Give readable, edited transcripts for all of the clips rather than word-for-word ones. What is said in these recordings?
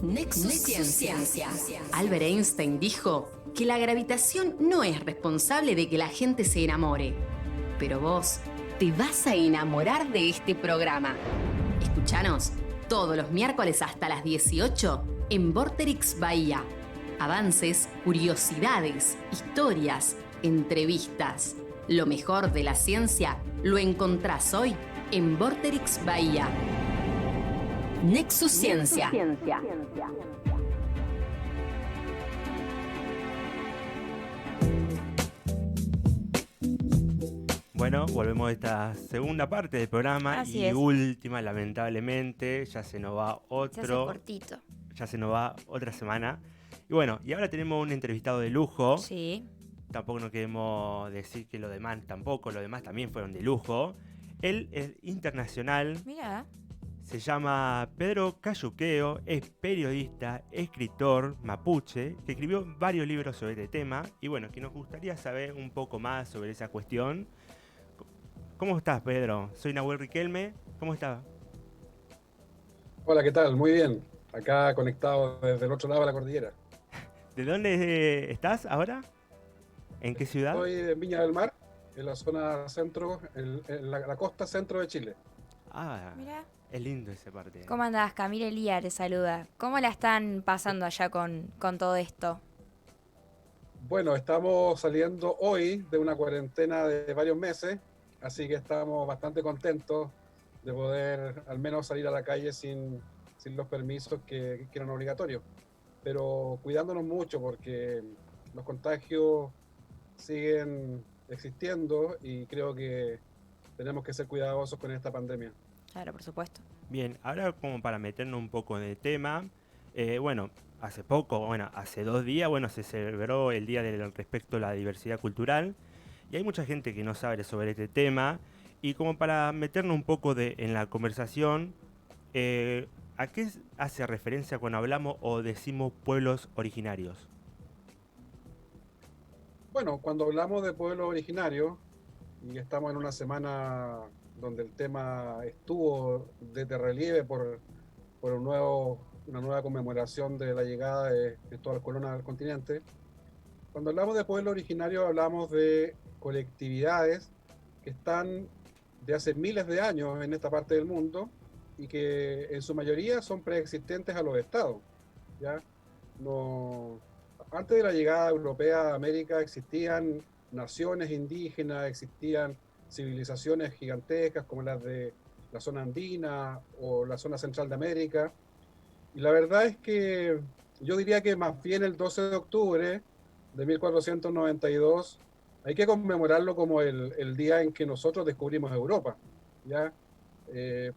Nexus Ciencia. Albert Einstein dijo que la gravitación no es responsable de que la gente se enamore. Pero vos te vas a enamorar de este programa. Escuchanos todos los miércoles hasta las 18 en Vorterix Bahía. Avances, curiosidades, historias, entrevistas. Lo mejor de la ciencia lo encontrás hoy en Vorterix Bahía. Nexus Ciencia. Bueno, volvemos a esta segunda parte del programa. Así y es. última, lamentablemente, ya se nos va Se hace cortito. ya se nos va otra semana. Y bueno, y ahora tenemos un entrevistado de lujo. Sí. Tampoco no queremos decir que lo demás también fueron de lujo. Él es internacional, Mira. se llama Pedro Cayuqueo, es periodista, escritor mapuche, que escribió varios libros sobre este tema. Y bueno, que nos gustaría saber un poco más sobre esa cuestión. ¿Cómo estás, Pedro? Soy Nahuel Riquelme. ¿Cómo estás? Hola, ¿qué tal? Muy bien. Acá conectado desde el otro lado de la cordillera. ¿De dónde estás ahora? ¿En qué ciudad? Estoy en Viña del Mar, en la zona centro, en la costa centro de Chile. Ah, Mira. es lindo esa parte. ¿Cómo andás? Camila Elía te saluda. ¿Cómo la están pasando allá con todo esto? Bueno, estamos saliendo hoy de una cuarentena de varios meses, así que estamos bastante contentos de poder al menos salir a la calle sin los permisos que eran obligatorios. Pero cuidándonos mucho porque los contagios siguen existiendo y creo que tenemos que ser cuidadosos con esta pandemia. Claro, por supuesto. Bien, ahora como para meternos un poco en el tema, bueno, hace 2 días, se celebró el Día del Respecto a la Diversidad Cultural y hay mucha gente que no sabe sobre este tema y como para meternos un poco en la conversación, ¿a qué hace referencia cuando hablamos o decimos pueblos originarios? Bueno, cuando hablamos de pueblos originarios y estamos en una semana donde el tema estuvo de relieve por una nueva conmemoración de la llegada de Cristóbal Colón al continente. Cuando hablamos de pueblos originarios hablamos de colectividades que están de hace miles de años en esta parte del mundo y que en su mayoría son preexistentes a los estados. ¿Ya? No, antes de la llegada europea a América existían naciones indígenas, existían civilizaciones gigantescas como las de la zona andina o la zona central de América. Y la verdad es que yo diría que más bien el 12 de octubre de 1492 hay que conmemorarlo como el día en que nosotros descubrimos Europa, ¿ya?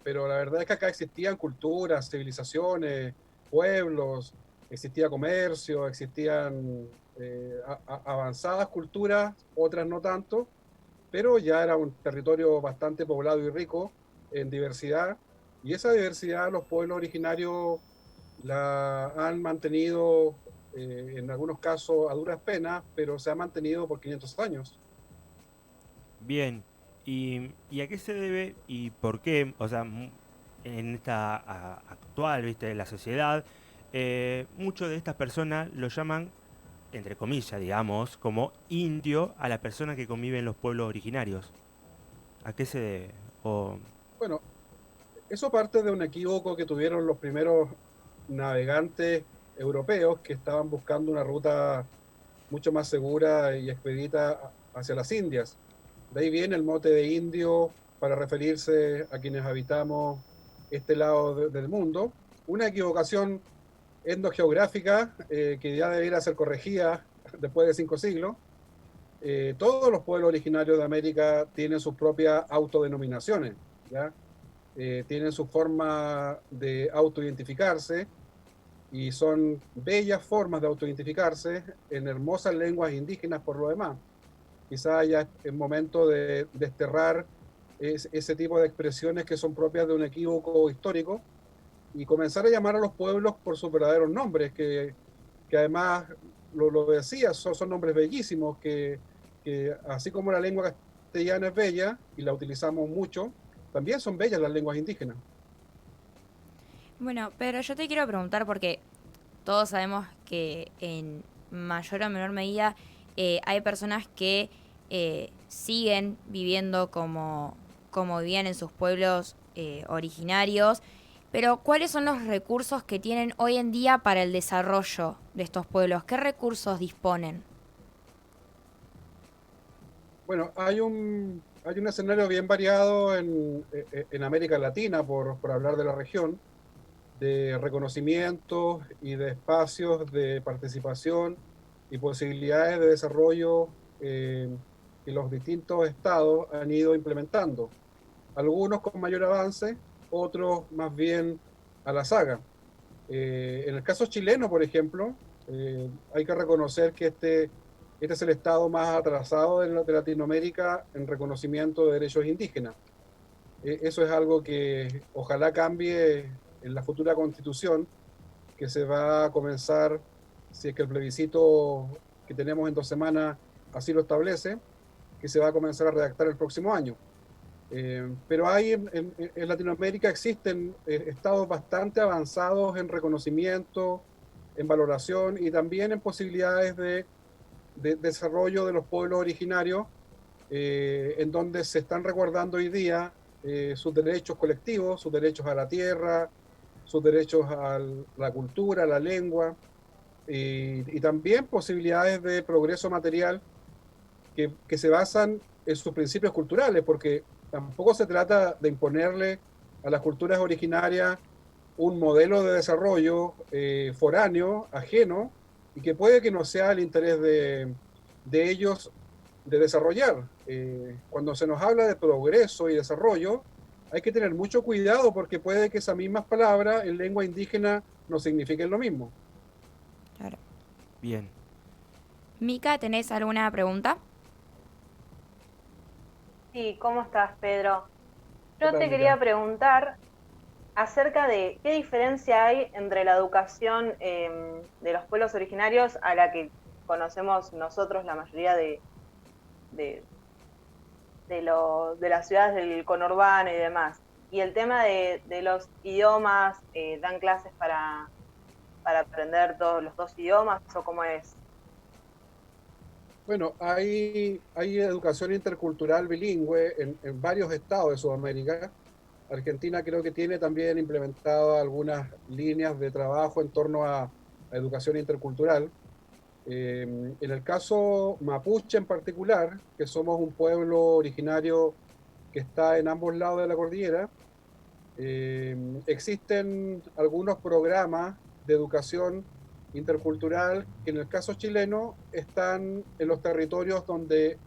Pero la verdad es que acá existían culturas, civilizaciones, pueblos, existía comercio, existían avanzadas culturas, otras no tanto, pero ya era un territorio bastante poblado y rico en diversidad, y esa diversidad los pueblos originarios la han mantenido en algunos casos a duras penas, pero se ha mantenido por 500 años. Bien, ¿y a qué se debe y por qué? O sea, en esta actual, viste, la sociedad, muchas de estas personas lo llaman, entre comillas, digamos, como indio a la persona que convive en los pueblos originarios. ¿A qué se debe? O, Bueno, eso parte de un equívoco que tuvieron los primeros navegantes europeos que estaban buscando una ruta mucho más segura y expedita hacia las Indias. De ahí viene el mote de indio para referirse a quienes habitamos este lado del mundo. Una equivocación etnogeográfica que ya debería ser corregida después de 5 siglos. Todos los pueblos originarios de América tienen sus propias autodenominaciones, ¿ya? Tienen su forma de autoidentificarse y son bellas formas de autoidentificarse en hermosas lenguas indígenas por lo demás. Quizá ya es momento de desterrar ese tipo de expresiones que son propias de un equívoco histórico y comenzar a llamar a los pueblos por sus verdaderos nombres, que además lo decía, son nombres bellísimos, que así como la lengua castellana es bella y la utilizamos mucho, también son bellas las lenguas indígenas. Bueno, pero yo te quiero preguntar porque todos sabemos que en mayor o menor medida hay personas que siguen viviendo como vivían en sus pueblos originarios, pero ¿cuáles son los recursos que tienen hoy en día para el desarrollo de estos pueblos? ¿Qué recursos disponen? Bueno, hay un escenario bien variado en América Latina, por hablar de la región, de reconocimientos y de espacios de participación y posibilidades de desarrollo que los distintos estados han ido implementando. Algunos con mayor avance, otros más bien a la saga. En el caso chileno, por ejemplo, hay que reconocer que este es el estado más atrasado de Latinoamérica en reconocimiento de derechos indígenas. Eso es algo que ojalá cambie en la futura constitución, que se va a comenzar, si es que el plebiscito que tenemos en 2 semanas así lo establece, que se va a comenzar a redactar el próximo año. Pero hay en Latinoamérica existen estados bastante avanzados en reconocimiento, en valoración y también en posibilidades de desarrollo de los pueblos originarios, en donde se están resguardando hoy día sus derechos colectivos, sus derechos a la tierra, sus derechos a la cultura, a la lengua, y también posibilidades de progreso material que se basan en sus principios culturales, porque tampoco se trata de imponerle a las culturas originarias un modelo de desarrollo foráneo, ajeno, y que puede que no sea el interés de ellos de desarrollar. Cuando se nos habla de progreso y desarrollo, hay que tener mucho cuidado porque puede que esas mismas palabras en lengua indígena no signifiquen lo mismo. Claro. Bien. Mica, ¿tenés alguna pregunta? Sí, ¿cómo estás, Pedro? ¿Qué Yo tal, te Mica? quería preguntar acerca de qué diferencia hay entre la educación de los pueblos originarios a la que conocemos nosotros, la mayoría de las ciudades del conurbano y demás. Y el tema de los idiomas, ¿dan clases para aprender todos los 2 idiomas o cómo es? Bueno, hay educación intercultural bilingüe en varios estados de Sudamérica. Argentina creo que tiene también implementado algunas líneas de trabajo en torno a educación intercultural. En el caso mapuche en particular, que somos un pueblo originario que está en ambos lados de la cordillera, existen algunos programas de educación intercultural que en el caso chileno están en los territorios donde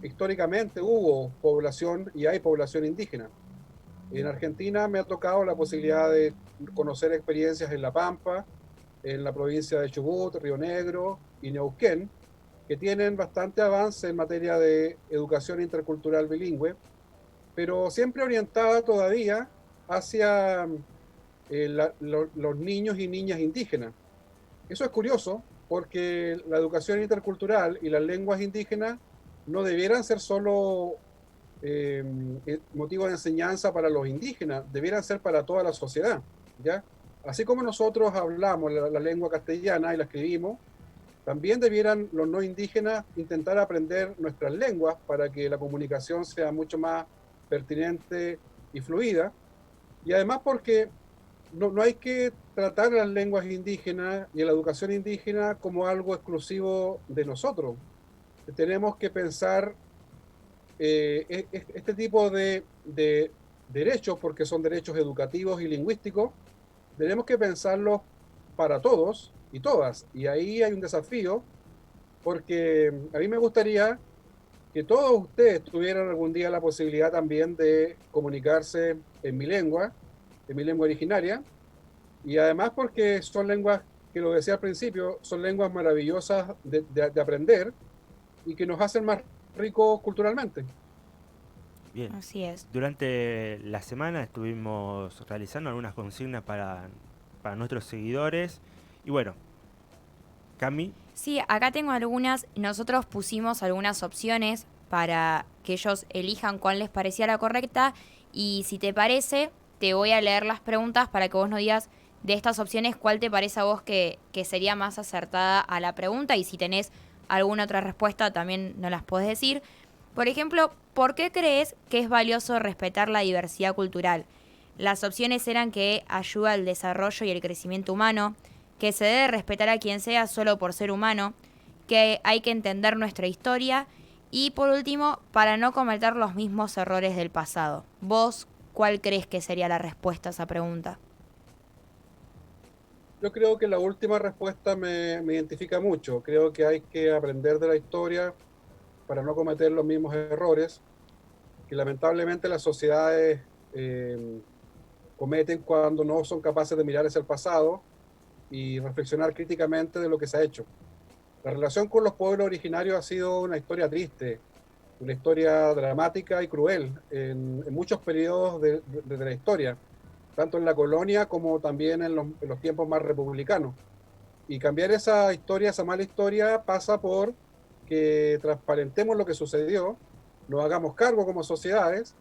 históricamente hubo población y hay población indígena. En Argentina me ha tocado la posibilidad de conocer experiencias en La Pampa, en la provincia de Chubut, Río Negro y Neuquén, que tienen bastante avance en materia de educación intercultural bilingüe, pero siempre orientada todavía hacia los niños y niñas indígenas. Eso es curioso porque la educación intercultural y las lenguas indígenas no debieran ser solo motivo de enseñanza para los indígenas, debieran ser para toda la sociedad, ¿ya? Así como nosotros hablamos la lengua castellana y la escribimos, también debieran los no indígenas intentar aprender nuestras lenguas para que la comunicación sea mucho más pertinente y fluida. Y además porque no hay que tratar las lenguas indígenas y la educación indígena como algo exclusivo de nosotros. Tenemos que pensar este tipo de derechos, porque son derechos educativos y lingüísticos, tenemos que pensarlos para todos y todas. Y ahí hay un desafío, porque a mí me gustaría que todos ustedes tuvieran algún día la posibilidad también de comunicarse en mi lengua originaria, y además porque son lenguas, que lo decía al principio, son lenguas maravillosas de aprender y que nos hacen más ricos culturalmente. Bien. Así es. Durante la semana estuvimos realizando algunas consignas para nuestros seguidores. Y bueno, Cami, Sí, acá tengo algunas. Nosotros pusimos algunas opciones para que ellos elijan cuál les parecía la correcta. Y si te parece, te voy a leer las preguntas para que vos nos digas de estas opciones, ¿cuál te parece a vos que sería más acertada a la pregunta? Y si tenés alguna otra respuesta, también nos las podés decir. Por ejemplo, ¿por qué crees que es valioso respetar la diversidad cultural? Las opciones eran que ayuda al desarrollo y el crecimiento humano, que se debe respetar a quien sea solo por ser humano, que hay que entender nuestra historia y, por último, para no cometer los mismos errores del pasado. ¿Vos cuál crees que sería la respuesta a esa pregunta? Yo creo que la última respuesta me identifica mucho. Creo que hay que aprender de la historia para no cometer los mismos errores que lamentablemente las sociedades cometen cuando no son capaces de mirar hacia el pasado y reflexionar críticamente de lo que se ha hecho. La relación con los pueblos originarios ha sido una historia triste, una historia dramática y cruel en muchos periodos de la historia, tanto en la colonia como también en los tiempos más republicanos. Y cambiar esa historia, esa mala historia, pasa por que transparentemos lo que sucedió, nos hagamos cargo como sociedades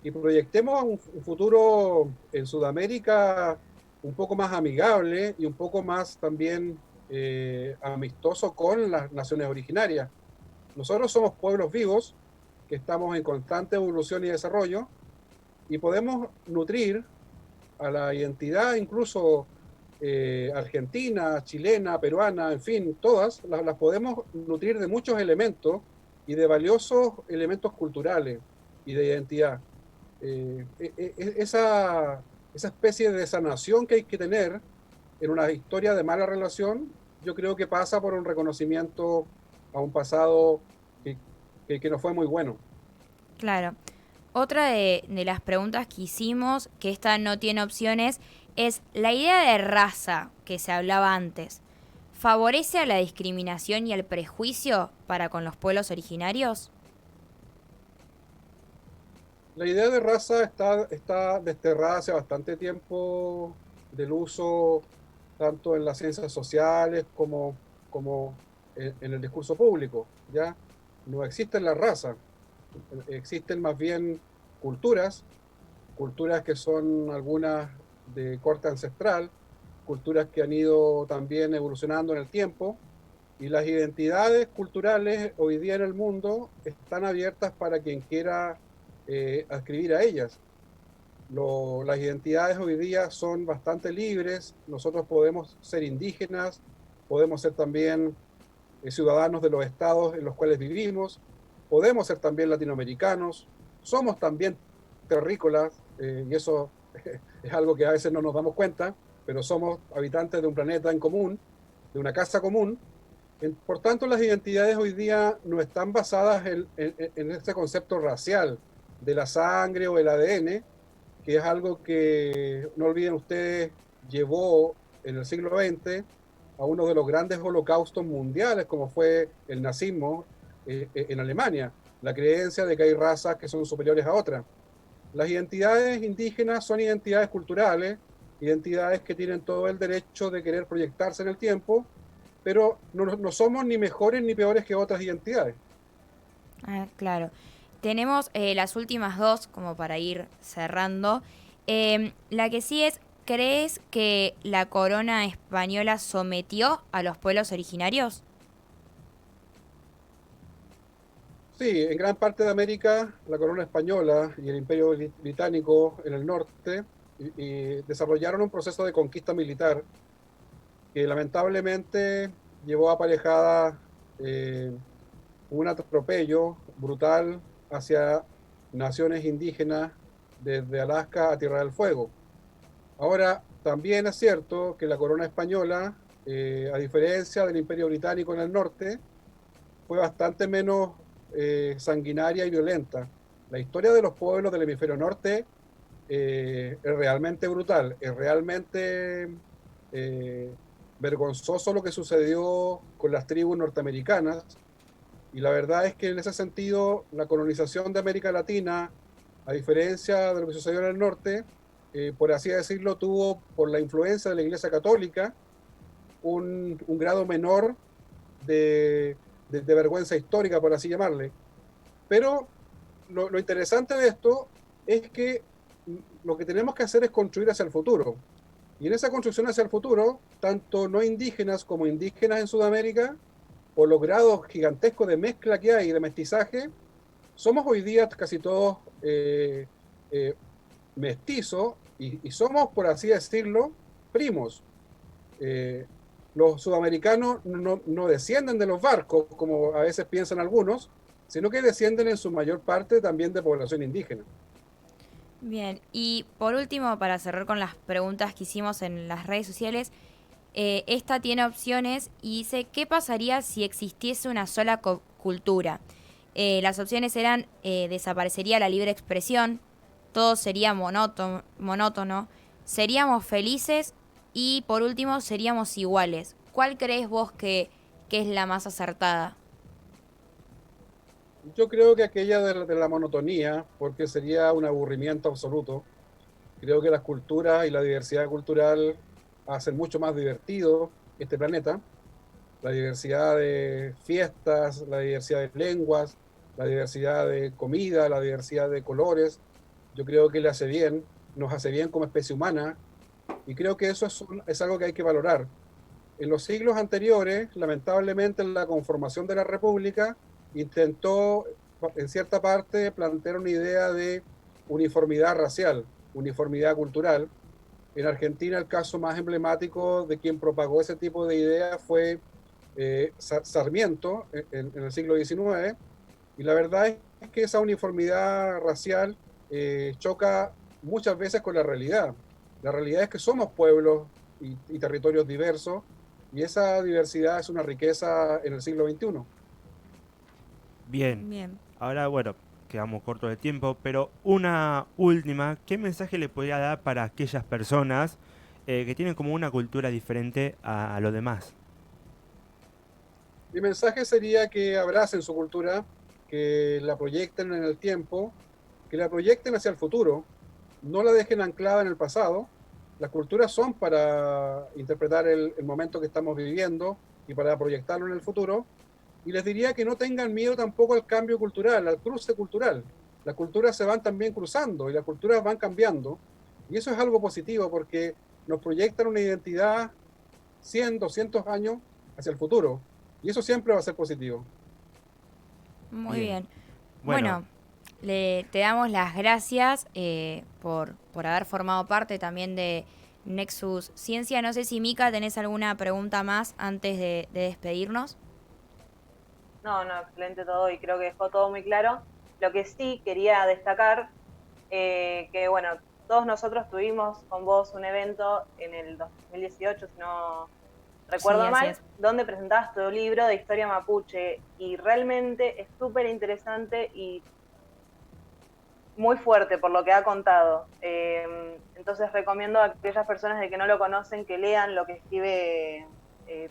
y proyectemos un futuro en Sudamérica un poco más amigable y un poco más también amistoso con las naciones originarias. Nosotros somos pueblos vivos que estamos en constante evolución y desarrollo y podemos nutrir a la identidad incluso argentina, chilena, peruana, en fin, todas las podemos nutrir de muchos elementos y de valiosos elementos culturales y de identidad. Esa especie de sanación que hay que tener en una historia de mala relación, yo creo que pasa por un reconocimiento a un pasado que no fue muy bueno. Claro. Otra de las preguntas que hicimos, que esta no tiene opciones, es la idea de raza que se hablaba antes. ¿Favorece a la discriminación y al prejuicio para con los pueblos originarios? La idea de raza está desterrada hace bastante tiempo del uso tanto en las ciencias sociales como en el discurso público. ¿Ya? No existen las razas, existen más bien culturas que son algunas de corte ancestral, culturas que han ido también evolucionando en el tiempo, y las identidades culturales hoy día en el mundo están abiertas para quien quiera adscribir a ellas. Las identidades hoy día son bastante libres, nosotros podemos ser indígenas, podemos ser también ciudadanos de los estados en los cuales vivimos, podemos ser también latinoamericanos, somos también terrícolas, y eso es algo que a veces no nos damos cuenta, pero somos habitantes de un planeta en común, de una casa común. Por tanto, las identidades hoy día no están basadas en este concepto racial de la sangre o el ADN, que es algo que, no olviden ustedes, llevó en el siglo XX a uno de los grandes holocaustos mundiales, como fue el nazismo en Alemania, la creencia de que hay razas que son superiores a otras. Las identidades indígenas son identidades culturales, identidades que tienen todo el derecho de querer proyectarse en el tiempo, pero no somos ni mejores ni peores que otras identidades. Ah, claro. Tenemos las últimas dos como para ir cerrando. La que sí es, ¿crees que la corona española sometió a los pueblos originarios? Sí, en gran parte de América, la corona española y el imperio británico en el norte y desarrollaron un proceso de conquista militar que lamentablemente llevó aparejada un atropello brutal hacia naciones indígenas desde Alaska a Tierra del Fuego. Ahora, también es cierto que la corona española, a diferencia del imperio británico en el norte, fue bastante menos sanguinaria y violenta. La historia de los pueblos del hemisferio norte es realmente brutal, es realmente vergonzoso lo que sucedió con las tribus norteamericanas, y la verdad es que en ese sentido la colonización de América Latina, a diferencia de lo que sucedió en el norte, por así decirlo, tuvo por la influencia de la Iglesia Católica un grado menor de vergüenza histórica, por así llamarle. Pero lo interesante de esto es que lo que tenemos que hacer es construir hacia el futuro. Y en esa construcción hacia el futuro, tanto no indígenas como indígenas en Sudamérica, por los grados gigantescos de mezcla que hay, de mestizaje, somos hoy día casi todos mestizos y somos, por así decirlo, primos. Los sudamericanos no descienden de los barcos, como a veces piensan algunos, sino que descienden en su mayor parte también de población indígena. Bien, y por último, para cerrar con las preguntas que hicimos en las redes sociales, esta tiene opciones y dice, ¿qué pasaría si existiese una sola cultura? Las opciones eran, desaparecería la libre expresión, todo sería monótono, seríamos felices y por último seríamos iguales. ¿Cuál crees vos que es la más acertada? Yo creo que aquella de la monotonía, porque sería un aburrimiento absoluto. Creo que las culturas y la diversidad cultural hacen mucho más divertido este planeta. La diversidad de fiestas, la diversidad de lenguas, la diversidad de comida, la diversidad de colores. Yo creo que le hace bien, nos hace bien como especie humana, y creo que eso es algo que hay que valorar. En los siglos anteriores, lamentablemente, la conformación de la República intentó, en cierta parte, plantear una idea de uniformidad racial, uniformidad cultural. En Argentina, el caso más emblemático de quien propagó ese tipo de idea fue Sarmiento en el siglo XIX, y la verdad es que esa uniformidad racial choca muchas veces con la realidad. La realidad es que somos pueblos y territorios diversos, y esa diversidad es una riqueza en el siglo XXI. Bien, Bien. ahora bueno, quedamos cortos de tiempo, pero una última, ¿qué mensaje le podría dar para aquellas personas que tienen como una cultura diferente a los demás? Mi mensaje sería que abracen su cultura, que la proyecten en el tiempo, que la proyecten hacia el futuro, no la dejen anclada en el pasado. Las culturas son para interpretar el momento que estamos viviendo y para proyectarlo en el futuro. Y les diría que no tengan miedo tampoco al cambio cultural, al cruce cultural. Las culturas se van también cruzando y las culturas van cambiando. Y eso es algo positivo porque nos proyectan una identidad 100, 200 años hacia el futuro. Y eso siempre va a ser positivo. Muy bien. Bueno, Bueno, te damos las gracias por haber formado parte también de Nexus Ciencia. No sé si Mica tenés alguna pregunta más antes de despedirnos. No, excelente todo y creo que dejó todo muy claro. Lo que sí quería destacar, que bueno, todos nosotros tuvimos con vos un evento en el 2018, si no recuerdo Sí, así mal, es. donde presentabas tu libro de historia mapuche y realmente es súper interesante y muy fuerte por lo que ha contado. Entonces recomiendo a aquellas personas de que no lo conocen que lean lo que escribe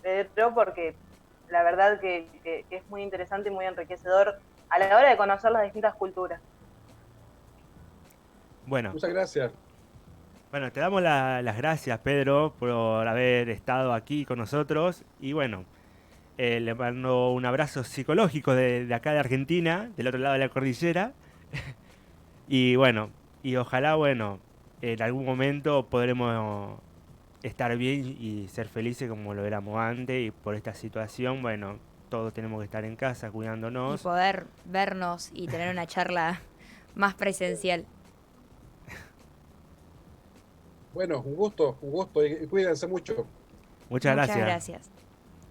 Pedro, porque la verdad que es muy interesante y muy enriquecedor a la hora de conocer las distintas culturas. bueno, Muchas gracias. bueno, te damos las gracias, Pedro, por haber estado aquí con nosotros. Y bueno, le mando un abrazo psicológico de acá de Argentina, del otro lado de la cordillera. Y bueno, y ojalá, bueno, en algún momento podremos estar bien y ser felices como lo éramos antes. Y por esta situación, bueno, todos tenemos que estar en casa Y cuidándonos. poder vernos y tener una charla más presencial. Bueno, un gusto y cuídense mucho. Muchas Muchas gracias. gracias.